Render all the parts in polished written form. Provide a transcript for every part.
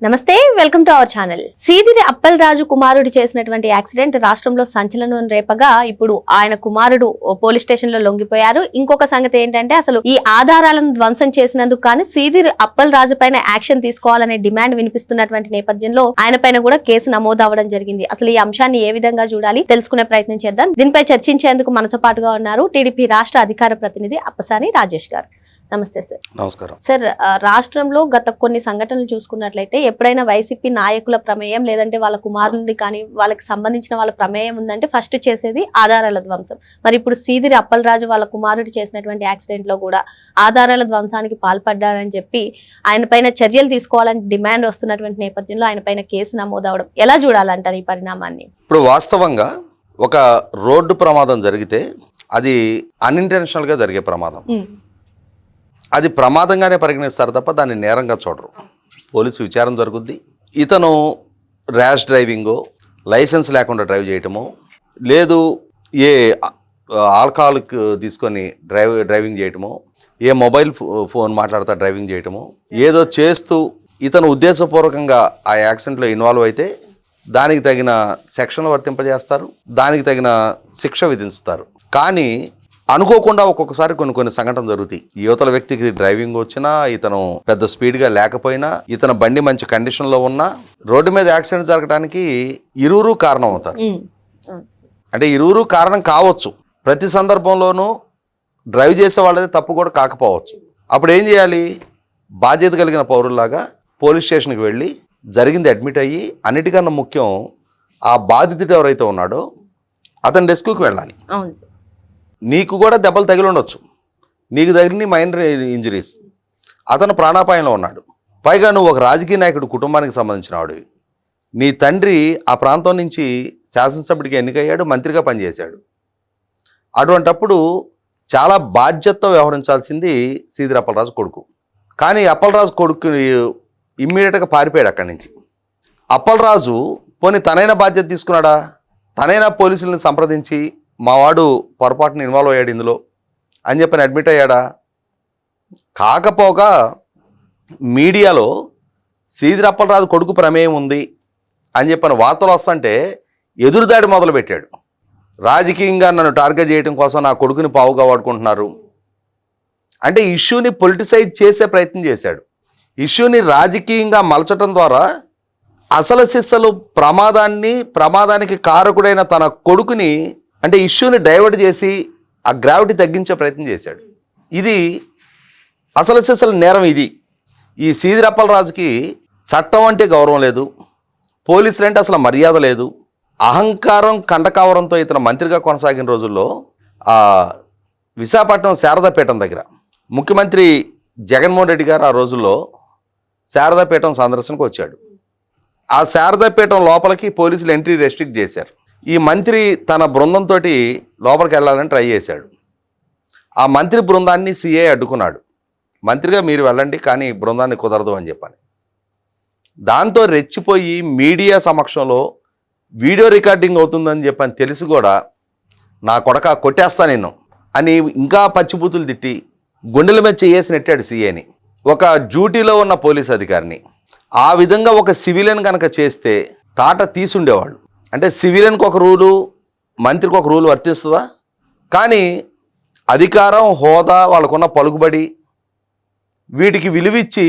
నమస్తే, welcome to our channel. Seediri Appal Raju కుమారుడు చేసినటువంటి యాక్సిడెంట్ రాష్ట్రంలో సంచలనం రేపగా ఇప్పుడు ఆయన కుమారుడు పోలీస్ స్టేషన్ లో లొంగిపోయారు. ఇంకొక సంగతి ఏంటంటే అసలు ఈ ఆధారాలను ధ్వంసం చేసినందుకు కానీ సీదిరి అప్పల్ రాజు పైన యాక్షన్ తీసుకోవాలనే డిమాండ్ వినిపిస్తున్నటువంటి నేపథ్యంలో ఆయన పైన కూడా కేసు నమోదు అవ్వడం జరిగింది. అసలు ఈ అంశాన్ని ఏ విధంగా చూడాలి తెలుసుకునే ప్రయత్నం చేద్దాం. దీనిపై చర్చించేందుకు మనతో పాటుగా ఉన్నారు టీడీపీ రాష్ట్ర అధికార ప్రతినిధి అప్పసాని రాజేష్ గారు. నమస్తే సార్. నమస్కారం సార్. రాష్ట్రంలో గత కొన్ని సంఘటనలు చూసుకున్నట్లయితే ఎప్పుడైనా వైసీపీ నాయకుల ప్రమేయం లేదంటే వాళ్ళ కుమారులది కానీ వాళ్ళకి సంబంధించిన వాళ్ళ ప్రమేయం ఉందంటే ఫస్ట్ చేసేది ఆధారాల ధ్వంసం. మరి ఇప్పుడు సీదిరి అప్పల్ రాజు వాళ్ళ కుమారుడు చేసినటువంటి యాక్సిడెంట్ లో కూడా ఆధారాల ధ్వంసానికి పాల్పడ్డారని చెప్పి ఆయన పైన చర్యలు తీసుకోవాలని డిమాండ్ వస్తున్నటువంటి నేపథ్యంలో ఆయన పైన కేసు నమోదు అవడం ఎలా చూడాలంటారు ఈ పరిణామాన్ని? ఇప్పుడు వాస్తవంగా ఒక రోడ్డు ప్రమాదం జరిగితే అది అన్ఇంటెన్షనల్ గా జరిగే ప్రమాదం. అది ప్రమాదంగానే పరిగణిస్తారు తప్ప దాన్ని నేరంగా చూడరు. పోలీసు విచారణ జరుగుద్ది. ఇతను ర్యాష్ డ్రైవింగో, లైసెన్స్ లేకుండా డ్రైవ్ చేయటమో, లేదు ఏ ఆల్కహాలిక్ తీసుకొని డ్రైవింగ్ చేయటమో, ఏ మొబైల్ ఫోన్ మాట్లాడుతూ డ్రైవింగ్ చేయటమో, ఏదో చేస్తూ ఇతను ఉద్దేశపూర్వకంగా ఆ యాక్సిడెంట్లో ఇన్వాల్వ్ అయితే దానికి తగిన సెక్షన్లు వర్తింపజేస్తారు, దానికి తగిన శిక్ష విధిస్తారు. కానీ అనుకోకుండా ఒక్కొక్కసారి కొన్ని సంఘటనలు జరుగుతాయి. యువతల వ్యక్తికి డ్రైవింగ్ వచ్చినా, ఇతను పెద్ద స్పీడ్గా లేకపోయినా, ఇతను బండి మంచి కండిషన్లో ఉన్నా రోడ్డు మీద యాక్సిడెంట్ జరగడానికి ఇరువురు కారణం అవుతారు. అంటే ఇరువురు కారణం కావచ్చు. ప్రతి సందర్భంలోనూ డ్రైవ్ చేసే వాళ్ళది తప్పు కూడా కాకపోవచ్చు. అప్పుడు ఏం చేయాలి? బాధ్యత కలిగిన పౌరుల్లాగా పోలీస్ స్టేషన్కి వెళ్ళి జరిగింది అడ్మిట్ అయ్యి, అన్నిటికన్నా ముఖ్యం ఆ బాధితుడు ఎవరైతే ఉన్నాడో అతని రెస్క్యూకి వెళ్ళాలి. నీకు కూడా దెబ్బలు తగిలి ఉండొచ్చు, నీకు తగిలిన మైనర్ ఇంజరీస్, అతను ప్రాణాపాయంలో ఉన్నాడు. పైగా నువ్వు ఒక రాజకీయ నాయకుడు కుటుంబానికి సంబంధించిన వాడివి. నీ తండ్రి ఆ ప్రాంతం నుంచి శాసనసభ్యుడికి ఎన్నికయ్యాడు, మంత్రిగా పనిచేశాడు. అటువంటప్పుడు చాలా బాధ్యతతో వ్యవహరించాల్సింది సీదిరి అప్పలరాజు కొడుకు. కానీ అప్పలరాజు కొడుకు ఇమ్మీడియట్గా పారిపోయాడు అక్కడి నుంచి. అప్పలరాజు పోనీ తనైనా బాధ్యత తీసుకున్నాడా? తనైనా పోలీసులను సంప్రదించి మా వాడు పొరపాటున ఇన్వాల్వ్ అయ్యాడు ఇందులో అని చెప్పని అడ్మిట్ అయ్యాడా? కాకపోగా మీడియాలో సీదిరి అప్పలరాజు కొడుకు ప్రమేయం ఉంది అని చెప్పని వార్తలు వస్తుంటే ఎదురుదాడి మొదలుపెట్టాడు. రాజకీయంగా నన్ను టార్గెట్ చేయడం కోసం నా కొడుకుని పావుగా వాడుకుంటున్నారు అంటే ఇష్యూని పొలిటిసైజ్ చేసే ప్రయత్నం చేశాడు. ఇష్యూని రాజకీయంగా మలచడం ద్వారా అసలు సిస్సలు ప్రమాదానికి కారకుడైన తన కొడుకుని అంటే ఇష్యూని డైవర్ట్ చేసి ఆ గ్రావిటీ తగ్గించే ప్రయత్నం చేశాడు. ఇది అసలు సిసలు నేరం. ఇది ఈ సీదిరి అప్పలరాజుకి చట్టం అంటే గౌరవం లేదు, పోలీసులు అంటే అసలు మర్యాద లేదు. అహంకారం కండకావరంతో ఇతను మంత్రిగా కొనసాగిన రోజుల్లో విశాఖపట్నం శారదాపీఠం దగ్గర ముఖ్యమంత్రి జగన్మోహన్ రెడ్డి గారు ఆ రోజుల్లో శారదాపీఠం సందర్శనకు వచ్చాడు. ఆ శారదాపీఠం లోపలికి పోలీసులు ఎంట్రీ రెస్ట్రిక్ట్ చేశారు. ఈ మంత్రి తన బృందంతో లోపలికి వెళ్ళాలని ట్రై చేశాడు. ఆ మంత్రి బృందాన్ని సిఐ అడ్డుకున్నాడు. మంత్రిగా మీరు వెళ్ళండి, కానీ బృందాన్ని కుదరదు అని చెప్పని. దాంతో రెచ్చిపోయి మీడియా సమక్షంలో వీడియో రికార్డింగ్ అవుతుందని చెప్పని తెలిసి కూడా నా కొడక కొట్టేస్తా నిన్ను అని ఇంకా పచ్చిబూతులు తిట్టి గుండెల మీద చేసి నెట్టాడు సిఐని, ఒక డ్యూటీలో ఉన్న పోలీస్ అధికారిని. ఆ విధంగా ఒక సివిలియన్ కనుక చేస్తే తాట తీసుండేవాళ్ళు. అంటే సివిలియన్కి ఒక రూలు, మంత్రికి ఒక రూలు వర్తిస్తుందా? కానీ అధికారం, హోదా, వాళ్ళకున్న పలుకుబడి వీటికి విలువిచ్చి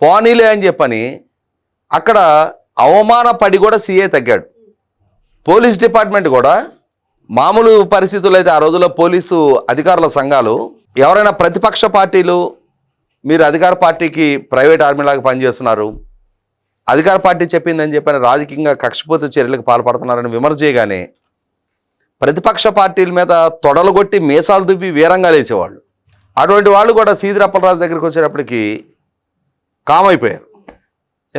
పోనీలే అని చెప్పని అక్కడ అవమానపడి కూడా సీఏ తగ్గాడు. పోలీస్ డిపార్ట్మెంట్ కూడా మామూలు పరిస్థితుల్లో అయితే ఆ రోజుల్లో పోలీసు అధికారుల సంఘాలు ఎవరైనా ప్రతిపక్ష పార్టీలు మీరు అధికార పార్టీకి ప్రైవేట్ ఆర్మీలాగా పనిచేస్తున్నారు, అధికార పార్టీ చెప్పిందని చెప్పని రాజకీయంగా కక్షపూరిత చర్యలకు పాల్పడుతున్నారని విమర్శ చేయగానే ప్రతిపక్ష పార్టీల మీద తొడలుగొట్టి మీసాలు దువ్వి వీరంగా లేచేవాళ్ళు. అటువంటి వాళ్ళు కూడా సీదిరి అప్పలరాజు దగ్గరికి వచ్చేటప్పటికి కామైపోయారు.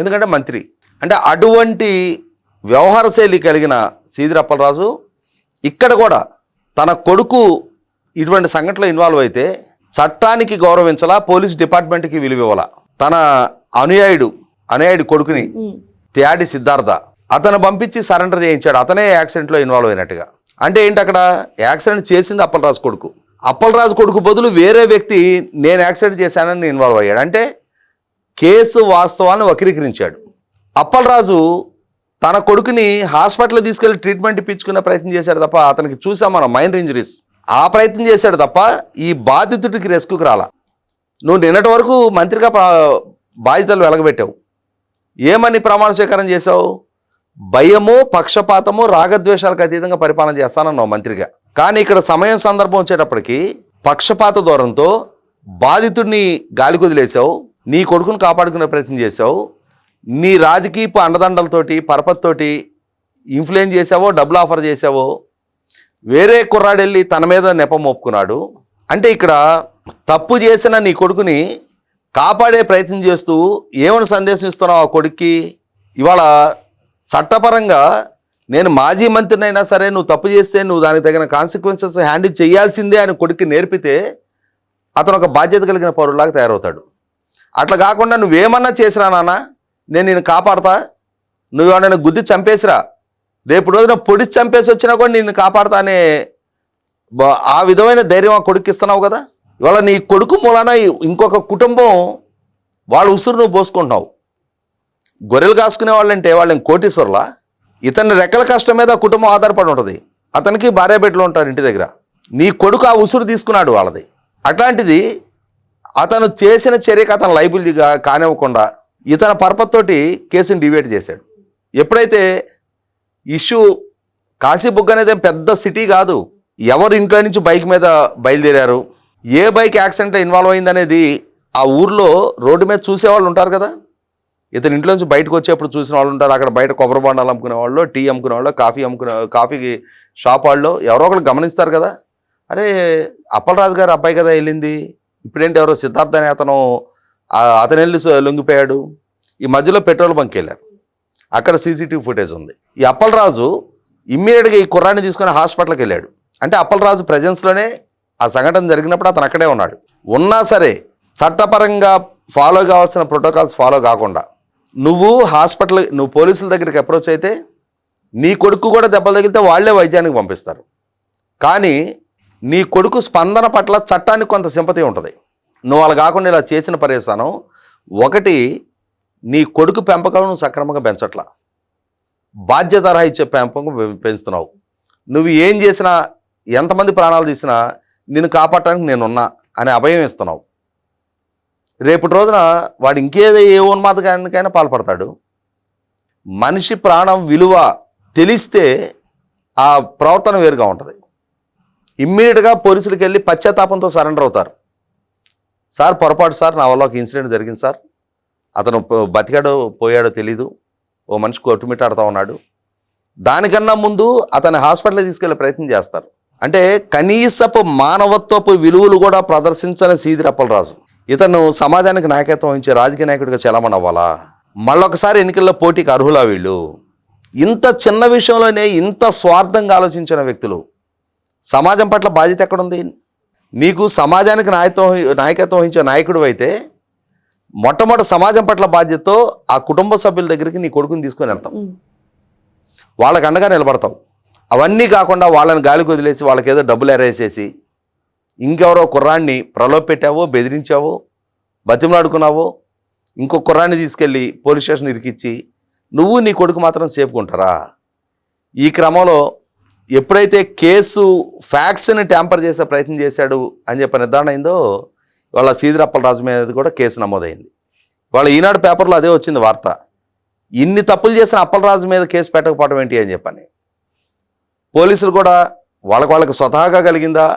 ఎందుకంటే మంత్రి అంటే అటువంటి వ్యవహార శైలి కలిగిన సీదిరి అప్పలరాజు ఇక్కడ కూడా తన కొడుకు ఇటువంటి సంఘటనలో ఇన్వాల్వ్ అయితే చట్టానికి గౌరవించాలా, పోలీస్ డిపార్ట్మెంట్కి విలువ ఇవ్వాలా. తన అనుయాయుడు కొడుకుని త్యాడి సిద్ధార్థ అతను పంపించి సరెండర్ చేయించాడు. అతనే యాక్సిడెంట్లో ఇన్వాల్వ్ అయినట్టుగా. అంటే ఏంటి, అక్కడ యాక్సిడెంట్ చేసింది అప్పలరాజు కొడుకు. అప్పలరాజు కొడుకు బదులు వేరే వ్యక్తి నేను యాక్సిడెంట్ చేశానని ఇన్వాల్వ్ అయ్యాడు. అంటే కేసు వాస్తవాన్ని వక్రీకరించాడు. అప్పలరాజు తన కొడుకుని హాస్పిటల్ తీసుకెళ్లి ట్రీట్మెంట్ ఇప్పించుకునే ప్రయత్నం చేశాడు తప్ప, అతనికి చూసాం మనం మైండ్ ఇంజరీస్, ఆ ప్రయత్నం చేశాడు తప్ప ఈ బాధితుడికి రెస్క్యూకి రాలా. నువ్వు నిన్నటి వరకు మంత్రిగా బాధ్యతలు వెలగబెట్టావు. ఏమని ప్రమాణ స్వీకారం చేశావు? భయము, పక్షపాతము, రాగద్వేషాలకు అతీతంగా పరిపాలన చేస్తానన్నావు మంత్రిగా. కానీ ఇక్కడ సమయం సందర్భం వచ్చేటప్పటికి పక్షపాత ధోరణితో బాధితుడిని గాలి కుదిలేసావు, నీ కొడుకుని కాపాడుకునే ప్రయత్నం చేశావు, నీ రాజకీయపు అండదండలతోటి పరపతితోటి ఇన్ఫ్లుయెన్స్ చేసావో, డబ్బులు ఆఫర్ చేసావో, వేరే కుర్రాడెళ్ళి తన మీద నెపం మోపుకున్నాడు. అంటే ఇక్కడ తప్పు చేసిన నీ కొడుకుని కాపాడే ప్రయత్నం చేస్తూ ఏమని సందేశం ఇస్తున్నావు ఆ కొడుక్కి? ఇవాళ చట్టపరంగా నేను మాజీ మంత్రిని అయినా సరే నువ్వు తప్పు చేస్తే నువ్వు దానికి తగిన కాన్సిక్వెన్సెస్ హ్యాండిల్ చేయాల్సిందే అని కొడుక్కి నేర్పితే అతను ఒక బాధ్యత కలిగిన పౌరులాగా తయారవుతాడు. అట్లా కాకుండా నువ్వేమన్నా చేసిరా నాన్న, నేను నిన్ను కాపాడతా, నువ్వు ఏమన్నా గుద్ది చంపేసిరా, రేపు రోజున పొడిచి చంపేసి వచ్చినా కూడా నిన్ను కాపాడతా అనే ఆ విధమైన ధైర్యం ఆ కొడుకు ఇస్తున్నావు కదా. ఇవాళ నీ కొడుకు మూలాన ఇంకొక కుటుంబం వాళ్ళ ఉసురు నువ్వు పోసుకుంటున్నావు. గొర్రెలు కాసుకునే వాళ్ళంటే వాళ్ళని కోటీశ్వరులా? ఇతని రెక్కల కష్టం మీద ఆ కుటుంబం ఆధారపడి ఉంటుంది. అతనికి భార్య బిడ్డలు ఉంటారు ఇంటి దగ్గర. నీ కొడుకు ఆ ఉసురు తీసుకున్నాడు వాళ్ళది. అట్లాంటిది అతను చేసిన చర్యకు అతను లైబిలిటీగా కానివ్వకుండా ఇతని పర్పత్తోటి కేసుని డివేట్ చేశాడు. ఎప్పుడైతే ఇష్యూ కాశీబుగ్గ అనేది పెద్ద సిటీ కాదు, ఎవరు ఇంట్లో నుంచి బైక్ మీద బయలుదేరారు, ఏ బైక్ యాక్సిడెంట్లో ఇన్వాల్వ్ అయిందనేది ఆ ఊర్లో రోడ్డు మీద చూసేవాళ్ళు ఉంటారు కదా. ఇతని ఇంట్లో నుంచి బయటకు వచ్చేప్పుడు చూసిన వాళ్ళు ఉంటారు. అక్కడ బయట కొబ్బరి బొండాలు అమ్ముకునే వాళ్ళు, టీ అమ్ముకునే వాళ్ళు, కాఫీ షాప్ వాళ్ళు ఎవరో ఒకరు గమనిస్తారు కదా. అరే అప్పలరాజు గారు అబ్బాయి కదా వెళ్ళింది, ఇప్పుడేంటి ఎవరో సిద్ధార్థ అనే అతను వెళ్ళి లొంగిపోయాడు. ఈ మధ్యలో పెట్రోల్ బంక్ వెళ్ళారు, అక్కడ సీసీటీవీ ఫుటేజ్ ఉంది. ఈ అప్పలరాజు ఇమ్మీడియట్గా ఈ కుర్రాన్ని తీసుకుని హాస్పిటల్కి వెళ్ళాడు. అంటే అప్పలరాజు ప్రజెన్స్లోనే ఆ సంఘటన జరిగినప్పుడు అతను అక్కడే ఉన్నాడు. ఉన్నా సరే చట్టపరంగా ఫాలో కావాల్సిన ప్రోటోకాల్స్ ఫాలో కాకుండా నువ్వు పోలీసుల దగ్గరికి అప్రోచ్ అయితే నీ కొడుకు కూడా దెబ్బలు తగిలితే వాళ్లే వైద్యానికి పంపిస్తారు. కానీ నీ కొడుకు స్పందన పట్ల చట్టానికి కొంత సింపతి ఉంటుంది. నువ్వు అలా కాకుండా ఇలా చేసిన పర్యవసానం ఒకటి, నీ కొడుకు పెంపకం నువ్వు సక్రమంగా పెంచట్లా, బాధ్యత రాహిత్య పెంపకం పెంచుతున్నావు. నువ్వు ఏం చేసినా, ఎంతమంది ప్రాణాలు తీసినా నిన్ను కాపాడటానికి నేనున్నా అనే అభయం ఇస్తున్నావు. రేపటి రోజున వాడు ఇంకేదో ఏ ఉన్మాదకానికైనా పాల్పడతాడు. మనిషి ప్రాణం విలువ తెలిస్తే ఆ ప్రవర్తన వేరుగా ఉంటుంది. ఇమ్మీడియట్గా పోలీసులకు వెళ్ళి పశ్చాత్తాపంతో సరెండర్ అవుతారు. సార్ పొరపాటు సార్, నా వల్ల ఒక ఇన్సిడెంట్ జరిగింది సార్, అతను బతికాడో పోయాడో తెలీదు, ఓ మనిషి కొట్టుమిట్టాడుతూ ఉన్నాడు, దానికన్నా ముందు అతని హాస్పిటల్కి తీసుకెళ్లే ప్రయత్నం చేస్తారు. అంటే కనీసపు మానవత్వపు విలువలు కూడా ప్రదర్శించని సీదిరి అప్పలరాజు ఇతను సమాజానికి నాయకత్వం వహించే రాజకీయ నాయకుడిగా చలామణి అవ్వాలా? మళ్ళొకసారి ఎన్నికల్లో పోటీకి అర్హులా వీళ్ళు? ఇంత చిన్న విషయంలోనే ఇంత స్వార్థంగా ఆలోచించిన వ్యక్తులు. సమాజం పట్ల బాధ్యత ఎక్కడుంది నీకు? సమాజానికి నాయకత్వం వహించే నాయకుడు అయితే మొట్టమొదటి సమాజం పట్ల బాధ్యతతో ఆ కుటుంబ సభ్యుల దగ్గరికి నీ కొడుకుని తీసుకొని వెళ్తాం, వాళ్ళకి అండగా నిలబడతావు. అవన్నీ కాకుండా వాళ్ళని గాలికి వదిలేసి వాళ్ళకి ఏదో డబ్బులు ఎరేసేసి ఇంకెవరో కుర్రాన్ని ప్రలోభపెట్టావో, బెదిరించావో, బతిమలాడుకున్నావో, ఇంకో కుర్రాన్ని తీసుకెళ్ళి పోలీస్ స్టేషన్ ఇరికిచ్చి నువ్వు నీ కొడుకు మాత్రం సేఫ్గా ఉంటారా? ఈ క్రమంలో ఎప్పుడైతే కేసు ఫ్యాక్ట్స్ని ట్యాంపర్ చేసే ప్రయత్నం చేశాడు అని చెప్పి నిర్ధారణ అయిందో, వాళ్ళ సీదిరి అప్పలరాజు మీద కూడా కేసు నమోదైంది. వాళ్ళ ఈనాడు పేపర్లో అదే వచ్చింది వార్త. ఇన్ని తప్పులు చేసిన అప్పలరాజు మీద కేసు పెట్టకపోవడం ఏంటి అని చెప్పని. పోలీసులు కూడా వాళ్ళకి స్వతహాగా కలిగిందా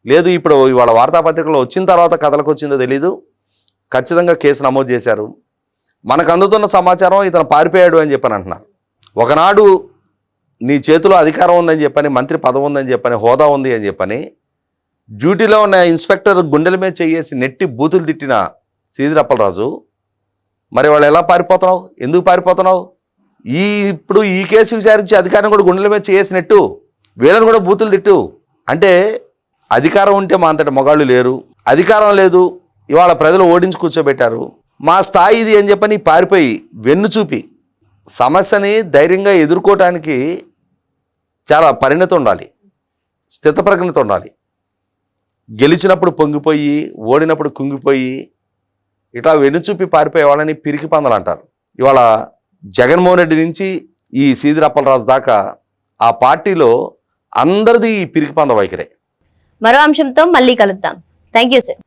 లేదు, ఇప్పుడు ఇవాళ వార్తాపత్రికలో వచ్చిన తర్వాత కథలకు వచ్చిందో తెలీదు, ఖచ్చితంగా కేసు నమోదు చేశారు. మనకు అందుతున్న సమాచారం ఇతను పారిపోయాడు అని చెప్పని అంటున్నారు. ఒకనాడు నీ చేతిలో అధికారం ఉందని చెప్పని, మంత్రి పదవి ఉందని చెప్పని, హోదా ఉంది అని చెప్పని, డ్యూటీలో ఉన్న ఇన్స్పెక్టర్ గుండెల మీద చేసి నెట్టి బూతులు తిట్టిన సీదిరి అప్పలరాజు మరి వాళ్ళు ఎలా పారిపోతున్నావు? ఎందుకు పారిపోతున్నావు? ఇప్పుడు ఈ కేసు విచారించే అధికారం కూడా గుండెల మీద చేసినట్టు వీళ్ళని కూడా బూతులు తిట్టు. అంటే అధికారం ఉంటే మా అంతటి మొగాళ్ళు లేరు, అధికారం లేదు, ఇవాళ ప్రజలు ఓడించి కూర్చోబెట్టారు, మా స్థాయి ఇది అని చెప్పని పారిపోయి వెన్ను చూపి సమస్యని ధైర్యంగా ఎదుర్కోవటానికి చాలా పరిణతి ఉండాలి, స్థితప్రజ్ఞత ఉండాలి. గెలిచినప్పుడు పొంగిపోయి, ఓడినప్పుడు కుంగిపోయి ఇట్లా వెనుచూపి పారిపోయే వాళ్ళని పిరికి పందలు అంటారు. ఇవాళ జగన్మోహన్ రెడ్డి నుంచి ఈ సీదిరి అప్పలరాజు దాకా ఆ పార్టీలో అందరిది ఈ పిరికి పంద వైఖరే. మరో అంశంతో మళ్ళీ కలుద్దాం. Thank you sir.